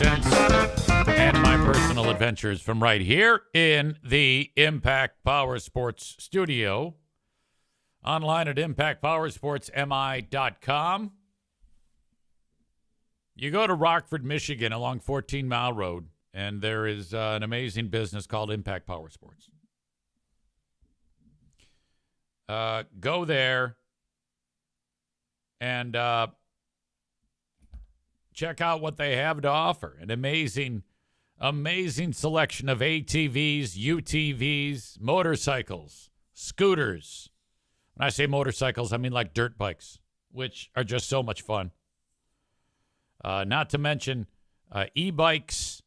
nonsense and my personal adventures from right here in the Impact Power Sports studio. Online at impactpowersportsmi.com. You go to Rockford, Michigan along 14 Mile Road, and there is an amazing business called Impact Power Sports. Go there and check out what they have to offer. An amazing selection of ATVs, UTVs, motorcycles, scooters. When I say motorcycles, I mean like dirt bikes, which are just so much fun. Not to mention e-bikes.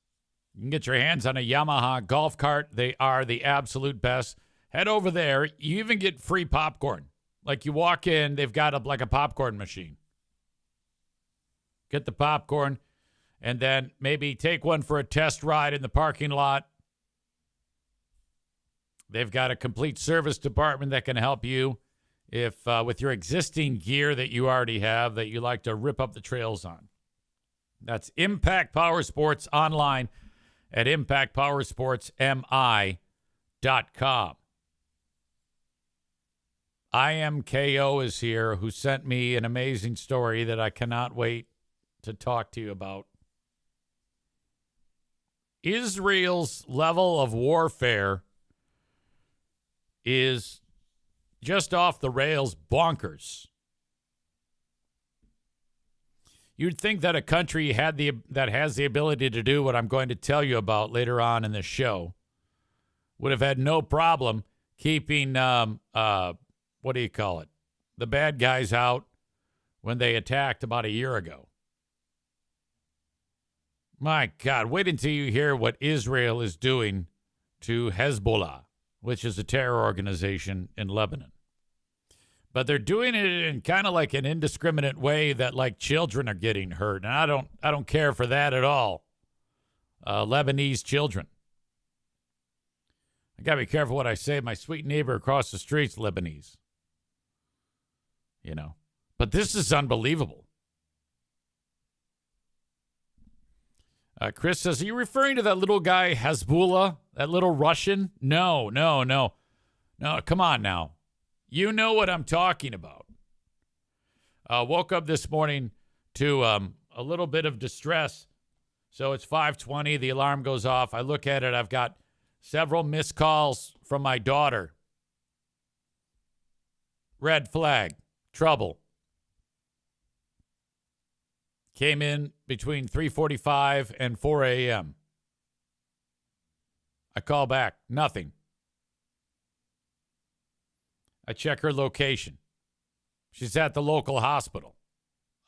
You can get your hands on a Yamaha golf cart. They are the absolute best. Head over there. You even get free popcorn. Like you walk in, they've got a popcorn machine. Get the popcorn, and then maybe take one for a test ride in the parking lot. They've got a complete service department that can help you if with your existing gear that you already have that you like to rip up the trails on. That's Impact Power Sports online at impactpowersportsmi.com. IMKO is here, who sent me an amazing story that I cannot wait to talk to you about. Israel's level of warfare is just off the rails bonkers. You'd think that a country that has the ability to do what I'm going to tell you about later on in this show would have had no problem keeping, the bad guys out when they attacked about a year ago. My God, wait until you hear what Israel is doing to Hezbollah, which is a terror organization in Lebanon. But they're doing it in kind of like an indiscriminate way that like children are getting hurt. And I don't care for that at all. Lebanese children. I got to be careful what I say. My sweet neighbor across the street's Lebanese. You know. But this is unbelievable. Chris says, are you referring to that little guy, Hezbollah? That little Russian? No, come on now. You know what I'm talking about. Woke up this morning to a little bit of distress. So it's 5:20. The alarm goes off. I look at it. I've got several missed calls from my daughter. Red flag. Trouble. Came in between 3:45 and 4 a.m. I call back. Nothing. I check her location. She's at the local hospital.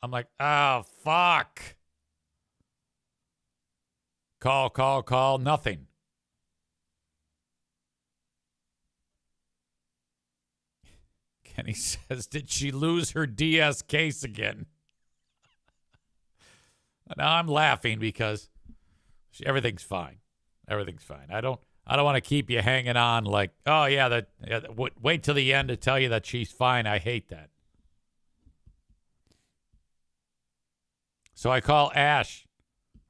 I'm like, oh, fuck. Call, nothing. Kenny says, did she lose her DS case again? Now I'm laughing because everything's fine. Everything's fine. I don't want to keep you hanging on like, oh, yeah, wait till the end to tell you that she's fine. I hate that. So I call Ash,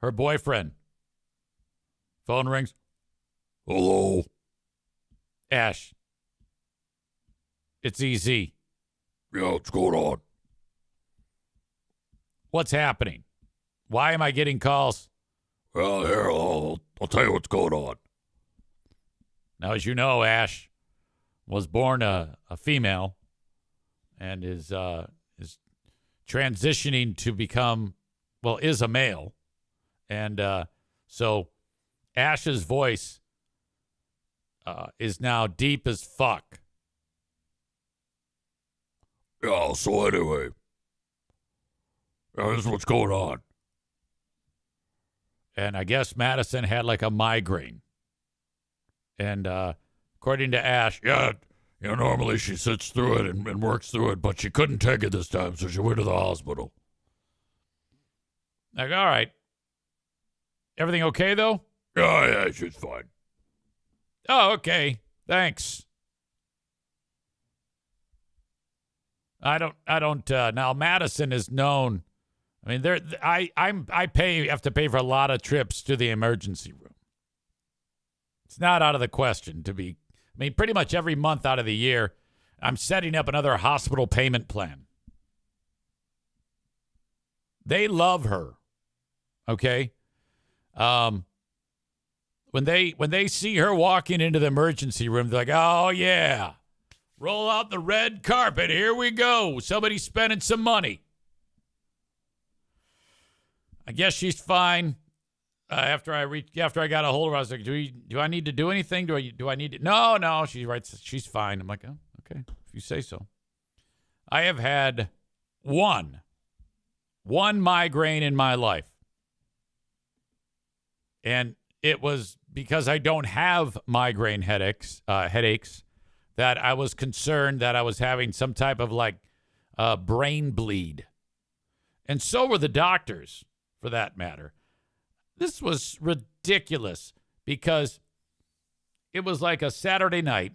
her boyfriend. Phone rings. Hello. Ash. It's easy. Yeah, what's going on? What's happening? Why am I getting calls? Well, here, I'll tell you what's going on. Now, as you know, Ash was born a female and is transitioning to become, is a male. And so Ash's voice is now deep as fuck. Yeah, so anyway, this is what's going on. And I guess Madison had like a migraine. And according to Ash, normally she sits through it and works through it, but she couldn't take it this time, so she went to the hospital. Like, all right. Everything okay, though? Yeah, she's fine. Oh, okay. Thanks. I don't, now Madison is known I mean, have to pay for a lot of trips to the emergency room. It's not out of the question pretty much every month out of the year, I'm setting up another hospital payment plan. They love her. Okay? When they see her walking into the emergency room, they're like, oh, yeah. Roll out the red carpet. Here we go. Somebody's spending some money. I guess she's fine. After I got a hold of her, I was like, do I need to do anything? Do I need to? No. She writes, she's fine. I'm like, oh, okay, if you say so. I have had one migraine in my life. And it was because I don't have migraine headaches that I was concerned that I was having some type of brain bleed. And so were the doctors, for that matter. This was ridiculous because it was like a Saturday night,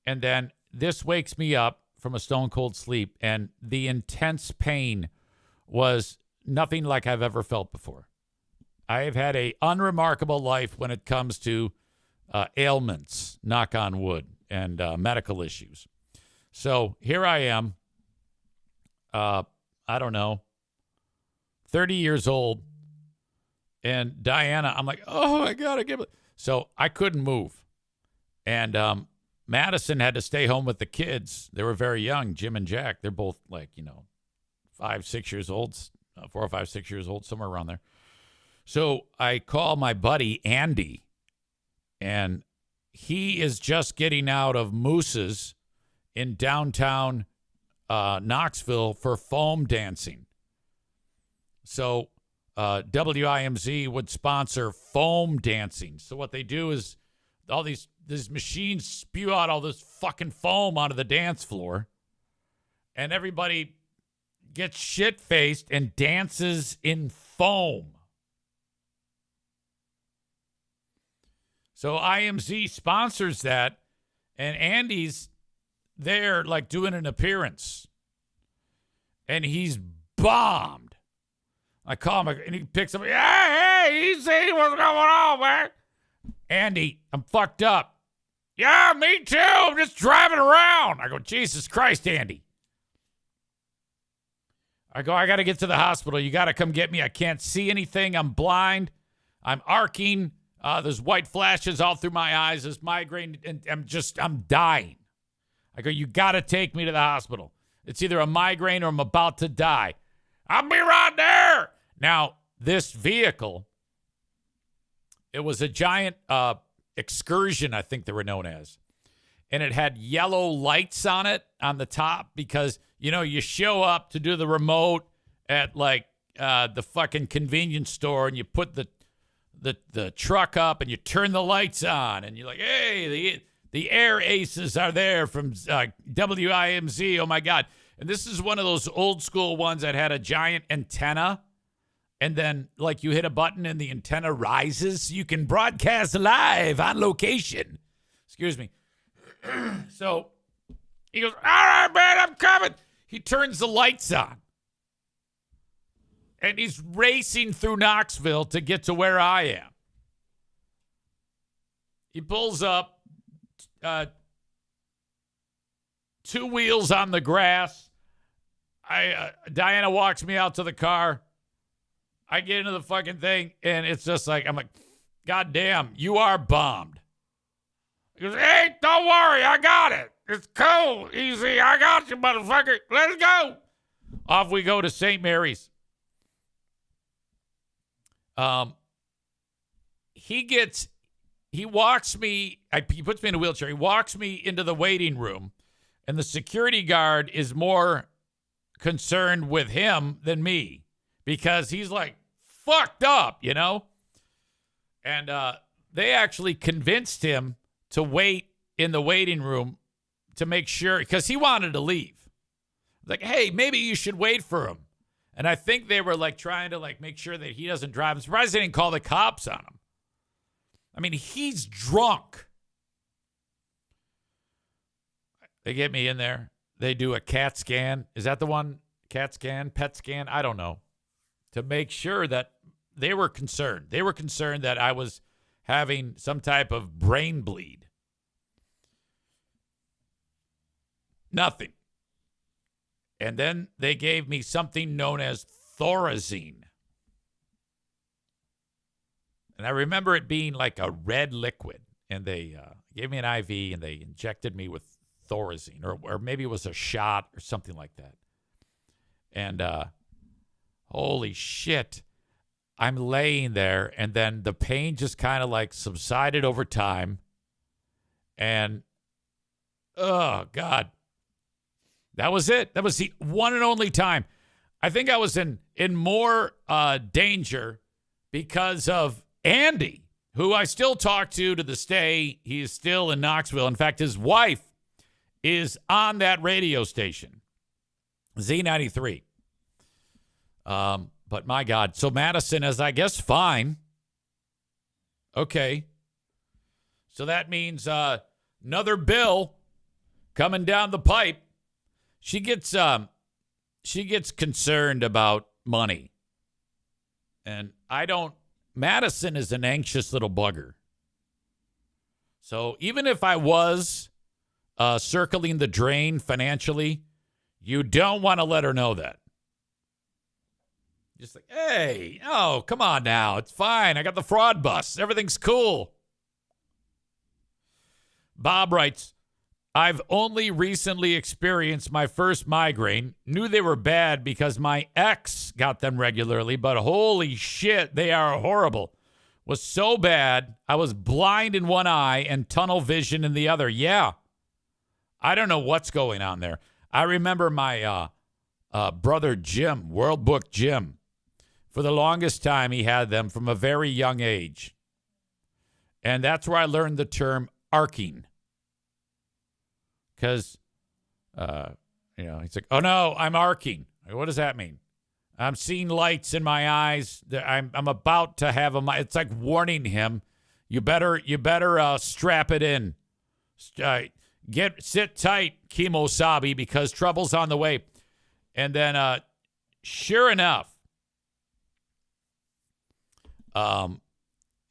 and then this wakes me up from a stone cold sleep, and the intense pain was nothing like I've ever felt before. I have had an unremarkable life when it comes to ailments, knock on wood, and medical issues. So here I am, I don't know, 30 years old. And Diana, I'm like, oh, I got to give it. So I couldn't move. And Madison had to stay home with the kids. They were very young, Jim and Jack. They're both 5, 6 years old, 4 or 5, 6 years old, somewhere around there. So I call my buddy, Andy, and he is just getting out of Moose's in downtown Knoxville for foam dancing. So WIMZ would sponsor foam dancing. So what they do is all these machines spew out all this fucking foam onto the dance floor, and everybody gets shit-faced and dances in foam. So IMZ sponsors that, and Andy's there doing an appearance, and he's bombed. I call him, and he picks up. Hey, easy, what's going on, man? Andy, I'm fucked up. Yeah, me too. I'm just driving around. I go, Jesus Christ, Andy. I go, I got to get to the hospital. You got to come get me. I can't see anything. I'm blind. I'm arcing. There's white flashes all through my eyes. There's migraine, and I'm dying. I go, you got to take me to the hospital. It's either a migraine or I'm about to die. I'll be right there. Now, this vehicle, it was a giant excursion, I think they were known as. And it had yellow lights on it on the top because, you show up to do the remote at the fucking convenience store, and you put the truck up and you turn the lights on, and you're like, hey, the air aces are there from WIMZ. Oh, my God. And this is one of those old school ones that had a giant antenna. And then, you hit a button and the antenna rises. So you can broadcast live on location. Excuse me. So he goes, all right, man, I'm coming. He turns the lights on. And he's racing through Knoxville to get to where I am. He pulls up, 2 wheels on the grass. Diana walks me out to the car. I get into the fucking thing, and it's just I'm like, God damn, you are bombed. He goes, hey, don't worry, I got it. It's cool, easy, I got you, motherfucker. Let's go. Off we go to St. Mary's. He walks me, he puts me in a wheelchair. He walks me into the waiting room, and the security guard is more concerned with him than me because he's fucked up, And they actually convinced him to wait in the waiting room to make sure, because he wanted to leave. Hey, maybe you should wait for him. And I think they were trying to make sure that he doesn't drive. I'm surprised they didn't call the cops on him. I mean, he's drunk. They get me in there. They do a CAT scan. Is that the one? CAT scan, PET scan, I don't know, to make sure that they were concerned. They were concerned that I was having some type of brain bleed. Nothing. And then they gave me something known as Thorazine. And I remember it being like a red liquid. And they gave me an IV and they injected me with Thorazine. Or maybe it was a shot or something like that. And holy shit. I'm laying there. And then the pain just kind of like subsided over time. And, oh, God. That was it. That was the one and only time. I think I was in more danger because of Andy, who I still talk to this day. He is still in Knoxville. In fact, his wife is on that radio station, Z93. But my God. So Madison is, I guess, fine. Okay. So that means another bill coming down the pipe. She gets concerned about money. And Madison is an anxious little bugger. So even if I was circling the drain financially, you don't want to let her know that. Just like, hey, oh, come on now. It's fine. I got the fraud bus. Everything's cool. Bob writes, I've only recently experienced my first migraine. Knew they were bad because my ex got them regularly, but holy shit, they are horrible. Was so bad, I was blind in one eye and tunnel vision in the other. Yeah. I don't know what's going on there. I remember my brother Jim, World Book Jim. For the longest time, he had them from a very young age. And that's where I learned the term arcing. Because, he's like, oh, no, I'm arcing. What does that mean? I'm seeing lights in my eyes. I'm about to have a. It's like warning him. You better strap it in. Sit tight, Kimosabi, because trouble's on the way. And then, sure enough,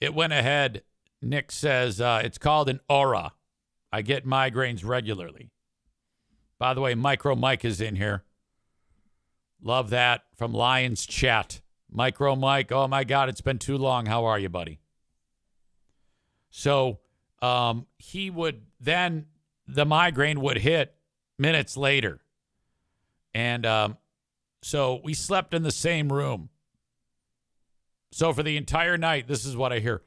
it went ahead. Nick says it's called an aura. I get migraines regularly. By the way, Micro Mike is in here. Love that from Lions Chat. Micro Mike, oh my God, it's been too long. How are you, buddy? So he would then, the migraine would hit minutes later. And so we slept in the same room. So for the entire night, this is what I hear.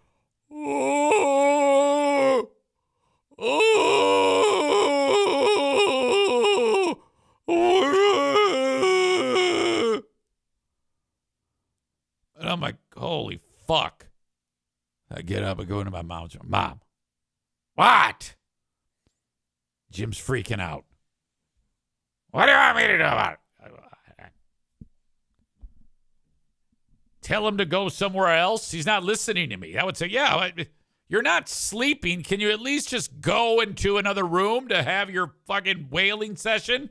And I'm like, holy fuck. I get up and go into my mom's room. Mom, what? Jim's freaking out. What do you want me to do about it? Tell him to go somewhere else? He's not listening to me. I would say, yeah, you're not sleeping. Can you at least just go into another room to have your fucking wailing session?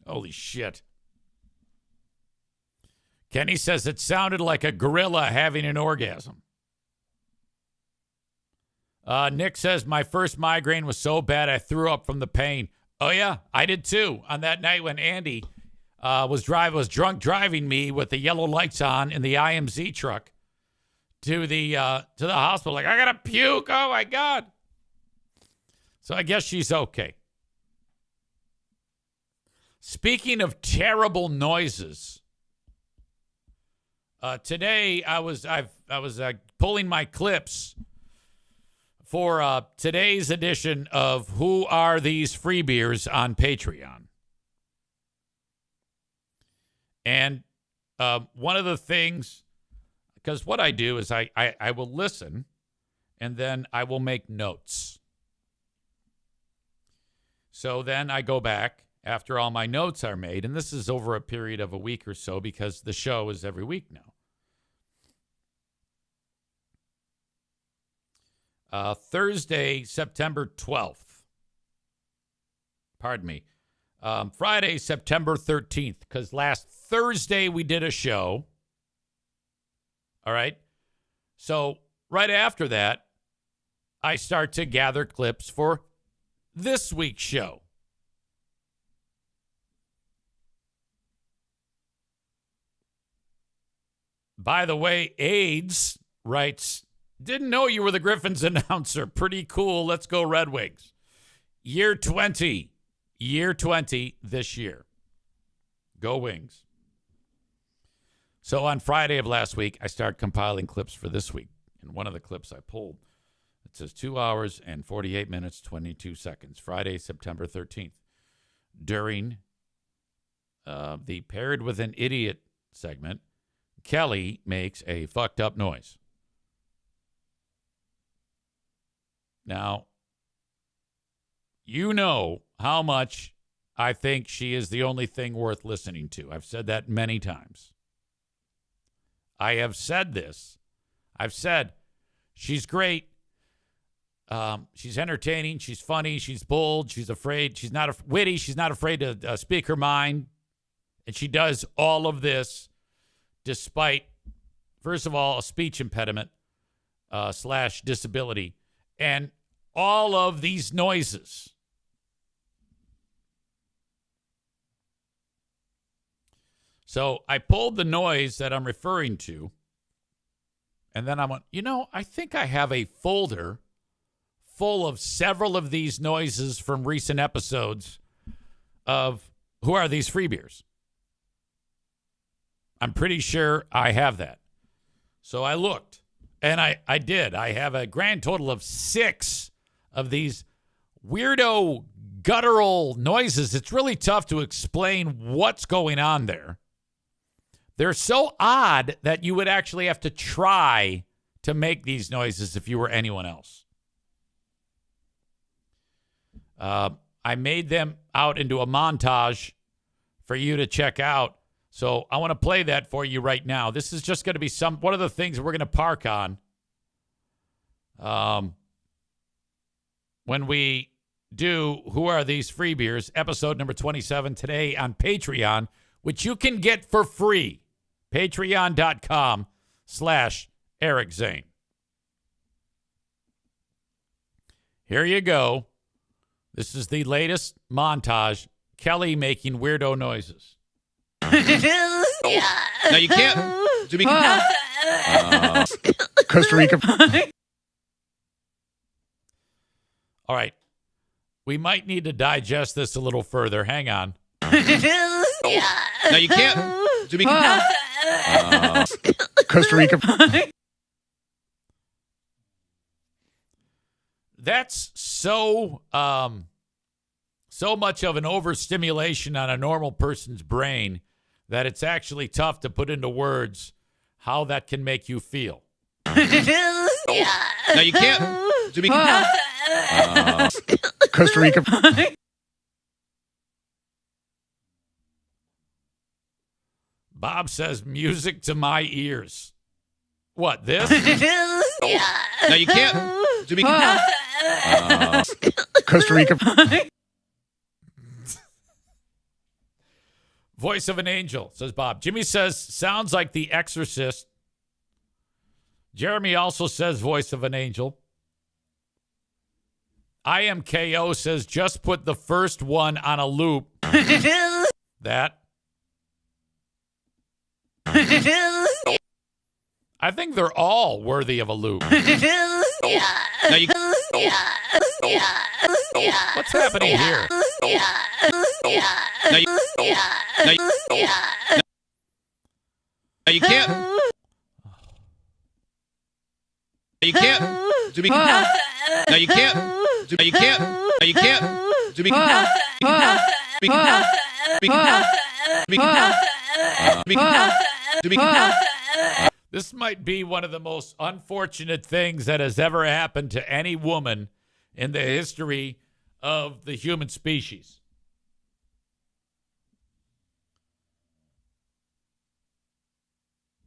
Holy shit. Kenny says it sounded like a gorilla having an orgasm. Nick says my first migraine was so bad I threw up from the pain. Oh, yeah, I did too. On that night when Andy was drunk driving me with the yellow lights on in the IMZ truck to the hospital. Like, I got to puke. Oh, my God. So I guess she's okay. Speaking of terrible noises, today I was pulling my clips for today's edition of Who Are These Free Beers on Patreon. And one of the things, because what I do is I will listen and then I will make notes. So then I go back after all my notes are made, and this is over a period of a week or so because the show is every week now. Thursday, September 12th. Pardon me. Friday, September 13th, because last Thursday we did a show. All right. So right after that, I start to gather clips for this week's show. By the way, AIDS writes, didn't know you were the Griffins announcer. Pretty cool. Let's go Red Wings. Year 20 this year. Go Wings. So on Friday of last week, I started compiling clips for this week. And one of the clips I pulled, it says 2 hours and 48 minutes, 22 seconds. Friday, September 13th. During the Paired with an Idiot segment, Kelly makes a fucked up noise. Now, you know how much I think she is the only thing worth listening to. I've said that many times. I have said this. I've said she's great. She's entertaining. She's funny. She's bold. She's afraid. She's not witty. She's not afraid to speak her mind. And she does all of this despite, first of all, a speech impediment / disability. And all of these noises. So I pulled the noise that I'm referring to. And then I went, I think I have a folder full of several of these noises from recent episodes of Who Are These Free Beers? I'm pretty sure I have that. So I looked, and I did. I have a grand total of 6 of these weirdo guttural noises. It's really tough to explain what's going on there. They're so odd that you would actually have to try to make these noises if you were anyone else. I made them out into a montage for you to check out. So I want to play that for you right now. This is just going to be one of the things we're going to park on when we do Who Are These Free Beers, episode number 27 today on Patreon, which you can get for free. Patreon.com/Eric Zane. Here you go. This is the latest montage. Kelly making weirdo noises. Now you can't. Costa Rica. All right. We might need to digest this a little further. Hang on. Now you can't. Costa Rica. That's so much of an overstimulation on a normal person's brain that it's actually tough to put into words how that can make you feel. Now you can't. Costa Rica. Bob says music to my ears. What, this? Now you can't. Costa Rica. Voice of an angel, says Bob. Jimmy says, sounds like The Exorcist. Jeremy also says voice of an angel. I am KO says, just put the first one on a loop. That. I think they're all worthy of a loop. Now you What's happening here? Now you can't. You can't. Now you can't. You can't. You can't. This might be one of the most unfortunate things that has ever happened to any woman in the history of the human species.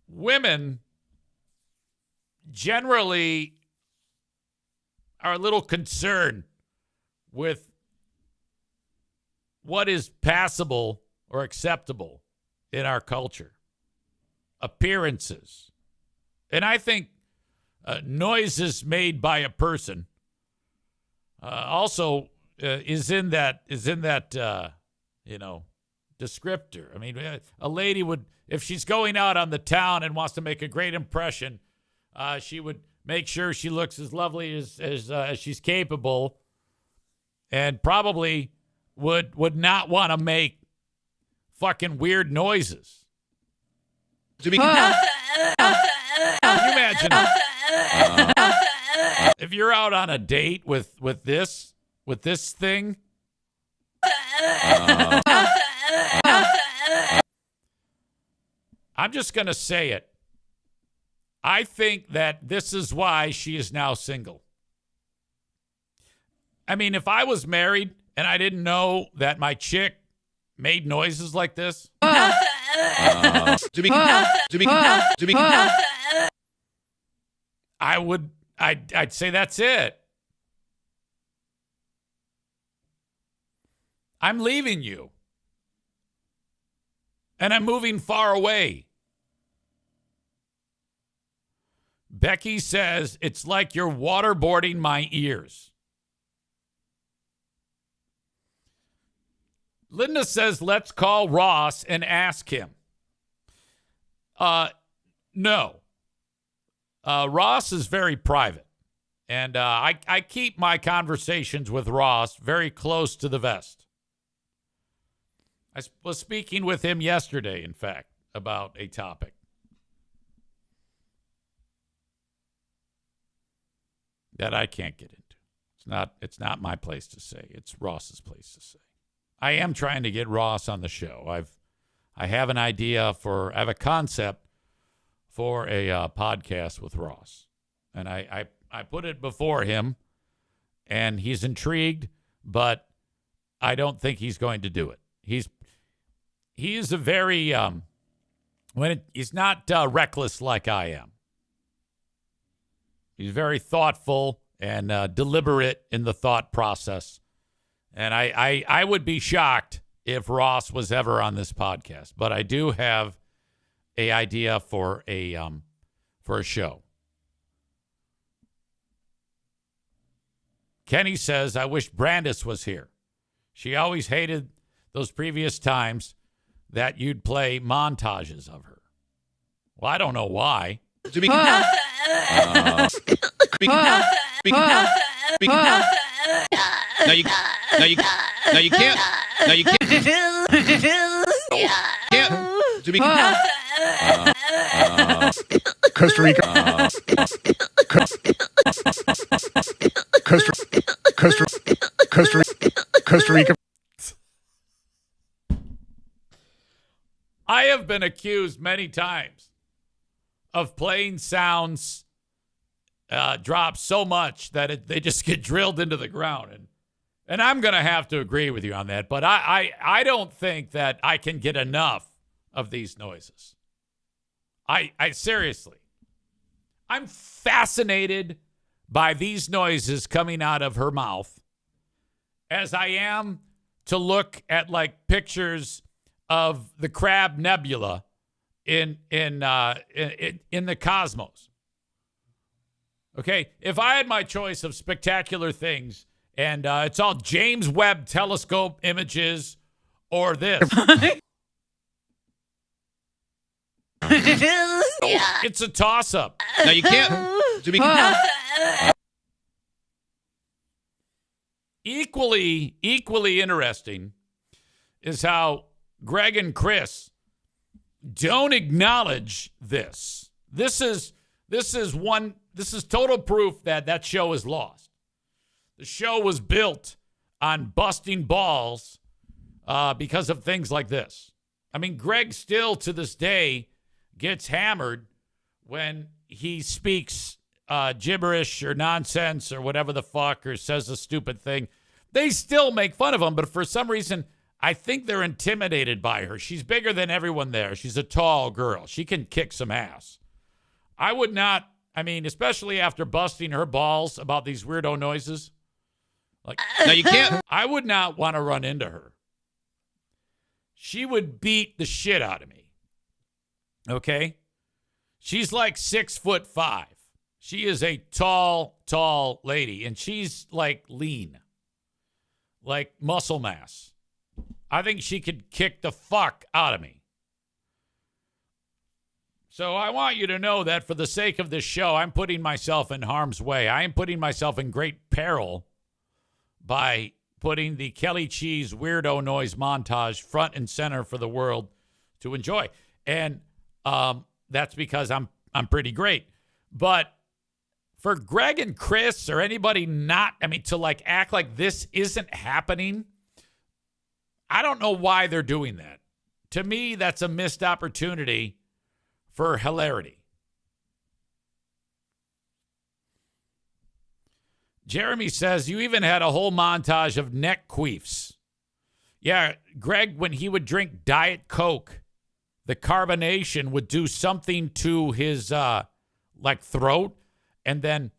Women generally are a little concerned with what is passable or acceptable in our culture. Appearances. And I think noises made by a person also is in that descriptor. I mean, a lady would, if she's going out on the town and wants to make a great impression, she would make sure she looks as lovely as she's capable, and probably would not want to make fucking weird noises. To be Can you imagine if you're out on a date with this thing? I'm just going to say it. I think that this is why she is now single. I mean, if I was married and I didn't know that my chick made noises like this, to be I'd say that's it. I'm leaving you. And I'm moving far away. Becky says, it's like you're waterboarding my ears. Linda says, let's call Ross and ask him. No. Ross is very private. And I keep my conversations with Ross very close to the vest. I was speaking with him yesterday, in fact, about a topic. That I can't get into. It's not my place to say. It's Ross's place to say. I am trying to get Ross on the show. I have an idea I have a concept for a podcast with Ross. And I put it before him, and he's intrigued, but I don't think he's going to do it. He is a very he's not reckless like I am. He's very thoughtful and deliberate in the thought process. And I would be shocked if Ross was ever on this podcast. But I do have a idea for a show. Kenny says, I wish Brandis was here. She always hated those previous times that you'd play montages of her. Well, I don't know why. to be now you can't to be Costa Rica. Costa Rica. I have been accused many times of playing sounds drop so much that they just get drilled into the ground. And I'm going to have to agree with you on that. But I don't think that I can get enough of these noises. I seriously, I'm fascinated by these noises coming out of her mouth as I am to look at like pictures of the Crab Nebula in the cosmos. Okay, if I had my choice of spectacular things, and it's all James Webb Telescope images or this, it's a toss-up. now you can't to be Equally interesting is how Greg and Chris don't acknowledge this. This is total proof that show is lost. The show was built on busting balls because of things like this. I mean, Greg still to this day gets hammered when he speaks gibberish or nonsense or whatever the fuck, or says a stupid thing. They still make fun of him, but for some reason, I think they're intimidated by her. She's bigger than everyone there. She's a tall girl. She can kick some ass. I would not I mean, especially after busting her balls about these weirdo noises. Like, Now you can't. I would not want to run into her. She would beat the shit out of me. Okay? She's like 6'5". She is a tall lady, and she's like lean, like muscle mass. I think she could kick the fuck out of me. So I want you to know that for the sake of this show, I'm putting myself in harm's way. I am putting myself in great peril by putting the Kelly Cheese weirdo noise montage front and center for the world to enjoy. And that's because I'm pretty great. But for Greg and Chris or anybody to like act like this isn't happening, I don't know why they're doing that. To me, that's a missed opportunity for hilarity. Jeremy says, you even had a whole montage of neck queefs. Yeah, Greg, when he would drink Diet Coke, the carbonation would do something to his throat, and then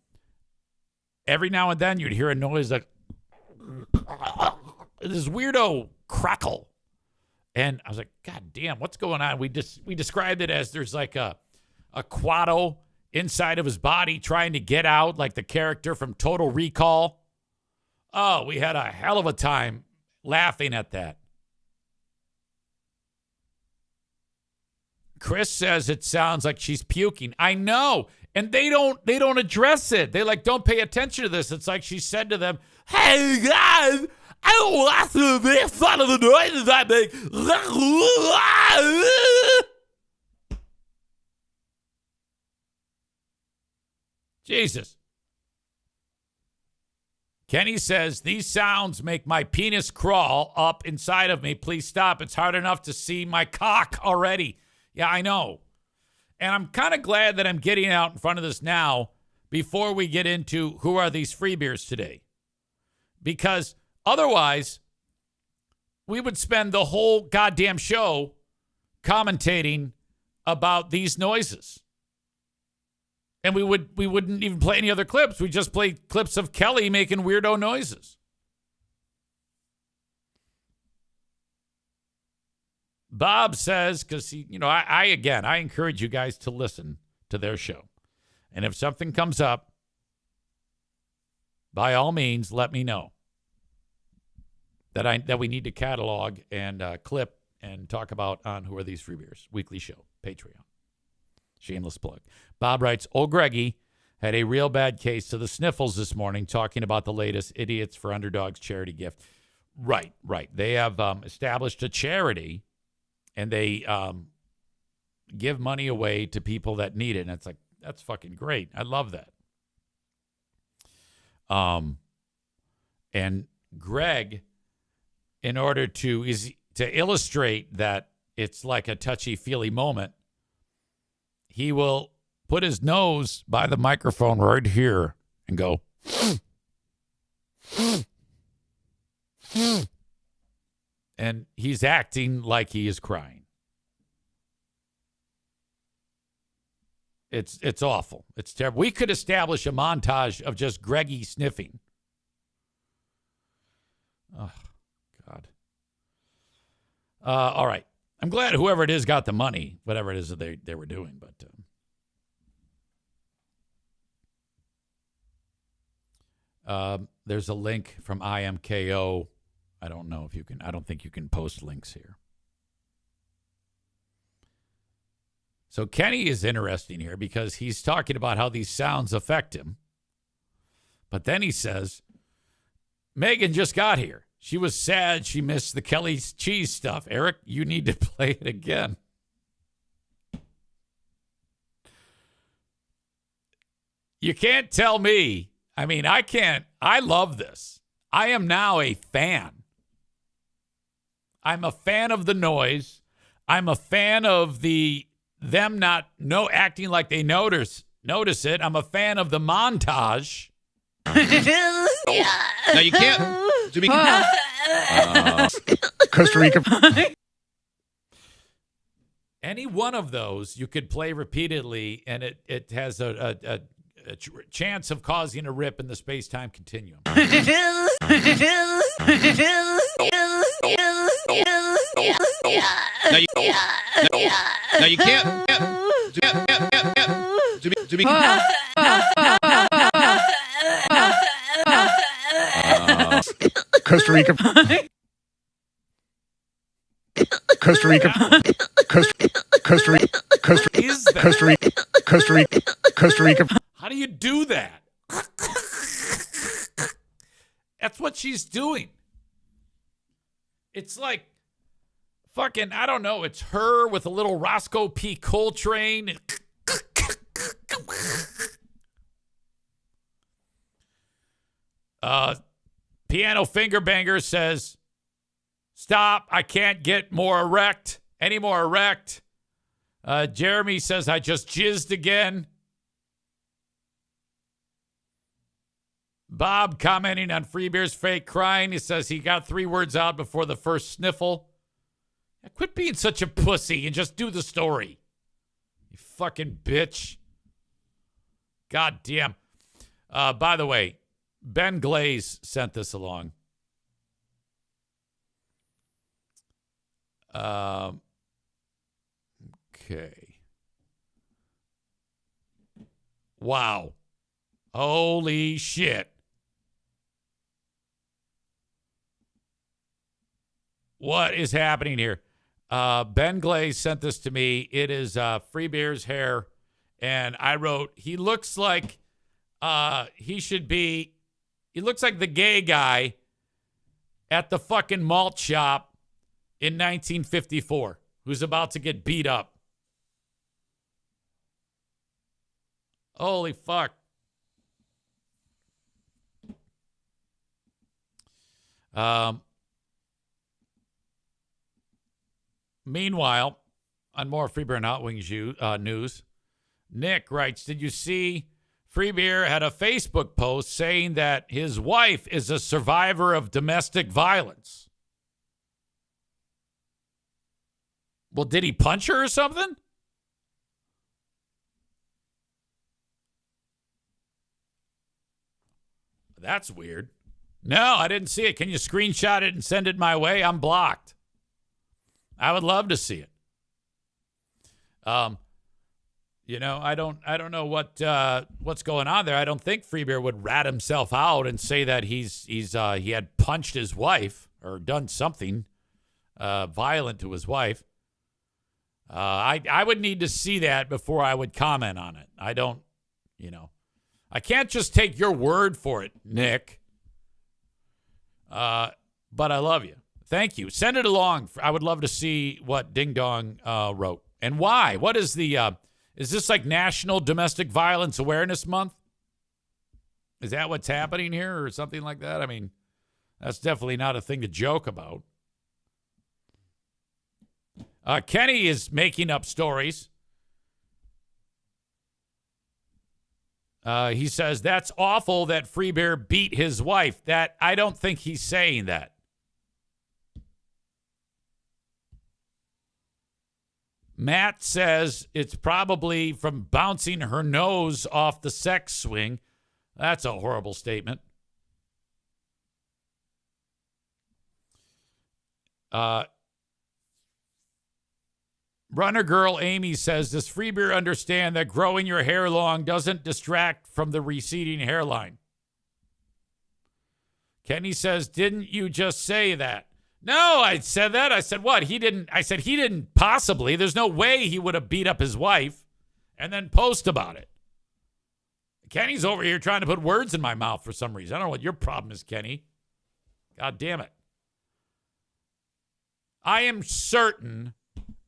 every now and then you'd hear a noise like this weirdo crackle. And I was like, God damn, what's going on? We described it as there's like a quado inside of his body trying to get out, like the character from Total Recall. Oh, we had a hell of a time laughing at that. Chris says it sounds like she's puking. I know. And they don't address it. They don't pay attention to this. It's like she said to them, hey guys, I don't want to make fun of the noises I make. Jesus. Kenny says, these sounds make my penis crawl up inside of me. Please stop. It's hard enough to see my cock already. Yeah, I know. And I'm kind of glad that I'm getting out in front of this now before we get into who are these free beers today. Because otherwise, we would spend the whole goddamn show commentating about these noises. And we wouldn't even play any other clips. We just play clips of Kelly making weirdo noises. Bob says, because I encourage you guys to listen to their show. And if something comes up, by all means, let me know that we need to catalog and clip and talk about on Who Are These Free Beers? Weekly show, Patreon. Shameless plug. Bob writes, old Greggy had a real bad case of the sniffles this morning talking about the latest Idiots for Underdogs charity gift. Right. They have established a charity, and they give money away to people that need it. And it's like, that's fucking great. I love that. And Greg, in order to illustrate that it's like a touchy-feely moment, he will put his nose by the microphone right here and go, and he's acting like he is crying. It's awful. It's terrible. We could establish a montage of just Greggy sniffing. Oh, God. All right. I'm glad whoever it is got the money, whatever it is that they were doing. But there's a link from IMKO. I don't know if you can. I don't think you can post links here. So Kenny is interesting here because he's talking about how these sounds affect him. But then he says, Megan just got here. She was sad she missed the Kelly's cheese stuff. Eric, you need to play it again. You can't tell me. I mean, I can't. I love this. I am now a fan. I'm a fan of the noise. I'm a fan of them acting like they notice it. I'm a fan of the montage. Now you can't. To be Costa Rica. Any one of those you could play repeatedly, and it has a chance of causing a rip in the space-time continuum. Now you can't. To be Costa Rica. Costa Rica. Costa Rica. Is that? Costa Rica. Costa Rica. Costa Rica. How do you do that? That's what she's doing. It's like fucking, I don't know, it's her with a little Roscoe P. Coltrane. Piano Finger Banger says, stop, I can't get more erect. Any more erect. Jeremy says, I just jizzed again. Bob commenting on Free Beer's fake crying. He says he got 3 words out before the first sniffle. Quit being such a pussy and just do the story. You fucking bitch. God damn. By the way, Ben Glaze sent this along. Okay. Wow. Holy shit. What is happening here? Ben Glaze sent this to me. It is Free Beer's hair. And I wrote, he looks like he looks like the gay guy at the fucking malt shop in 1954 who's about to get beat up. Holy fuck. Meanwhile, on more Free Beer and Hot Wings news, Nick writes, did you see Free Beer had a Facebook post saying that his wife is a survivor of domestic violence? Well, did he punch her or something? That's weird. No, I didn't see it. Can you screenshot it and send it my way? I'm blocked. I would love to see it. You know, I don't know what's going on there. I don't think Free Beer would rat himself out and say that he had punched his wife or done something violent to his wife. I would need to see that before I would comment on it. I don't, I can't just take your word for it, Nick. But I love you. Thank you. Send it along. I would love to see what Ding Dong wrote and why. What is the? Is this like National Domestic Violence Awareness Month? Is that what's happening here or something like that? I mean, that's definitely not a thing to joke about. Kenny is making up stories. He says, that's awful that Free Beer beat his wife. That I don't think he's saying that. Matt says it's probably from bouncing her nose off the sex swing. That's a horrible statement. Runner girl Amy says, does Free Beer understand that growing your hair long doesn't distract from the receding hairline? Kenny says, didn't you just say that? No, I said that. I said what? He didn't. I said he didn't possibly. There's no way he would have beat up his wife and then post about it. Kenny's over here trying to put words in my mouth for some reason. I don't know what your problem is, Kenny. God damn it. I am certain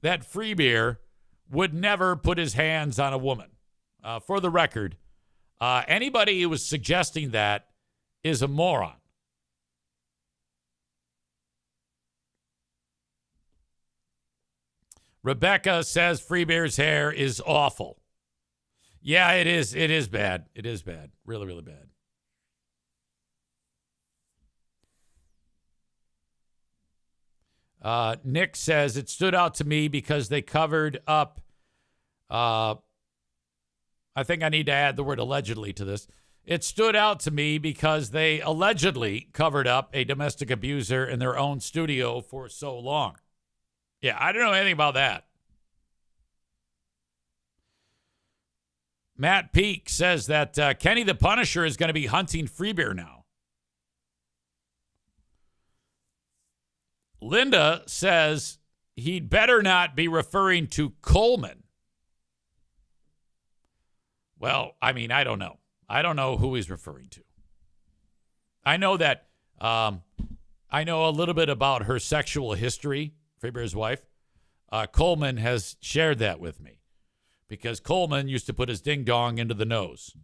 that Free Beer would never put his hands on a woman. For the record, anybody who was suggesting that is a moron. Rebecca says Free Beer's hair is awful. Yeah, it is. It is bad. It is bad. Really, really bad. Nick says it stood out to me because they covered up. I think I need to add the word allegedly to this. It stood out to me because they allegedly covered up a domestic abuser in their own studio for so long. Yeah, I don't know anything about that. Matt Peak says that Kenny the Punisher is going to be hunting free beer now. Linda says he'd better not be referring to Coleman. Well, I mean, I don't know. I don't know who he's referring to. I know that I know a little bit about her sexual history, Freebear's wife. Coleman has shared that with me because Coleman used to put his ding-dong into the nose.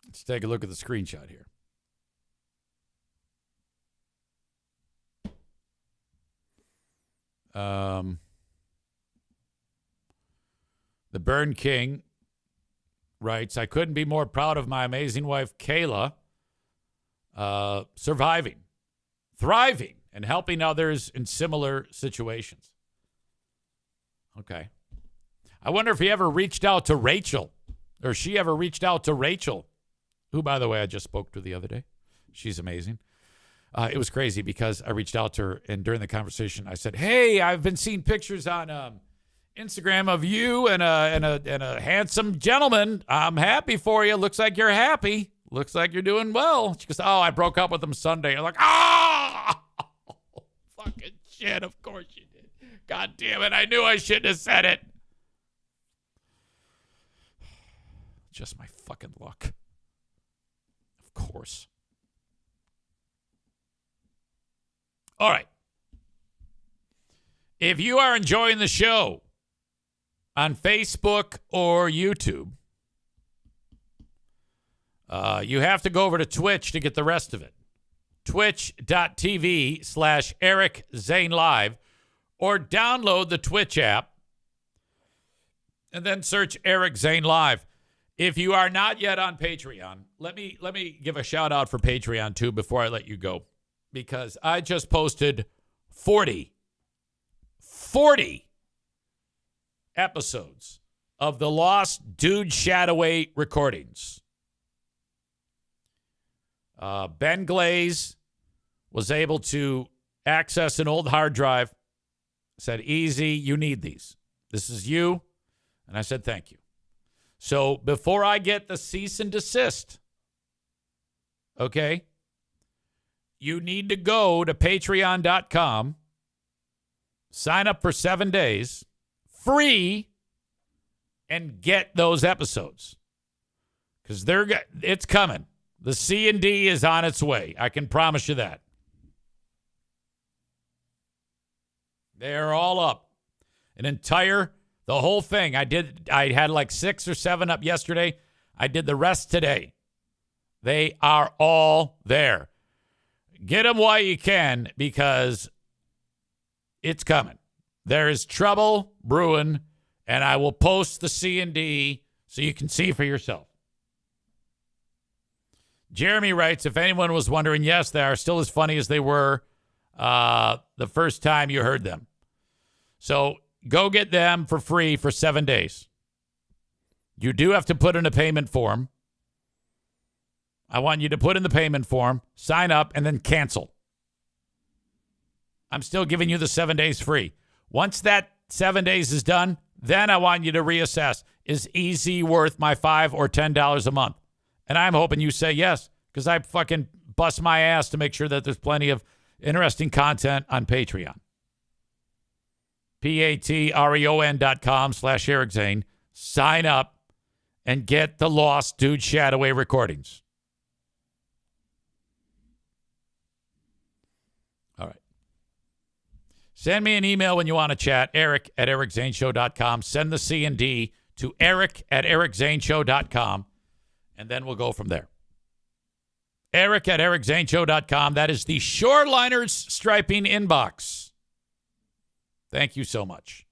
Let's take a look at the screenshot here. The Burn King writes, I couldn't be more proud of my amazing wife, Kayla, surviving, thriving, and helping others in similar situations. Okay. I wonder if he ever reached out to Rachel, or she ever reached out to Rachel, who, by the way, I just spoke to the other day. She's amazing. It was crazy because I reached out to her, and during the conversation, I said, hey, I've been seeing pictures on Instagram of you and a handsome gentleman. I'm happy for you. Looks like you're happy. Looks like you're doing well. She goes, oh, I broke up with him Sunday. I'm like, fucking shit. Of course you did. God damn it. I knew I shouldn't have said it. Just my fucking luck. Of course. All right. If you are enjoying the show on Facebook or YouTube, you have to go over to Twitch to get the rest of it. Twitch.tv/Eric Zane Live, or download the Twitch app and then search Eric Zane Live. If you are not yet on Patreon, let me give a shout out for Patreon too before I let you go, because I just posted 40 episodes of the Lost Dude Shadoway recordings. Ben Glaze was able to access an old hard drive, said, easy, you need these. This is you. And I said, thank you. So before I get the cease and desist, okay, you need to go to patreon.com, sign up for 7 days, free, and get those episodes. Because it's coming. The C&D is on its way. I can promise you that. They're all up. The whole thing. I had like 6 or 7 up yesterday. I did the rest today. They are all there. Get them while you can, because it's coming. There is trouble brewing, and I will post the C&D so you can see for yourself. Jeremy writes, if anyone was wondering, yes, they are still as funny as they were the first time you heard them. So go get them for free for 7 days. You do have to put in a payment form. I want you to put in the payment form, sign up, and then cancel. I'm still giving you the 7 days free. Once that 7 days is done, then I want you to reassess. Is Easy worth my $5 or $10 a month? And I'm hoping you say yes, because I fucking bust my ass to make sure that there's plenty of interesting content on Patreon. patreon.com/Eric Zane. Sign up and get the Lost Dude Shadoway recordings. All right. Send me an email when you want to chat, eric@ericzaneshow.com. Send the C&D to eric@ericzaneshow.com, and then we'll go from there. eric@ericzaneshow.com. That is the Shoreliners Striping inbox. Thank you so much.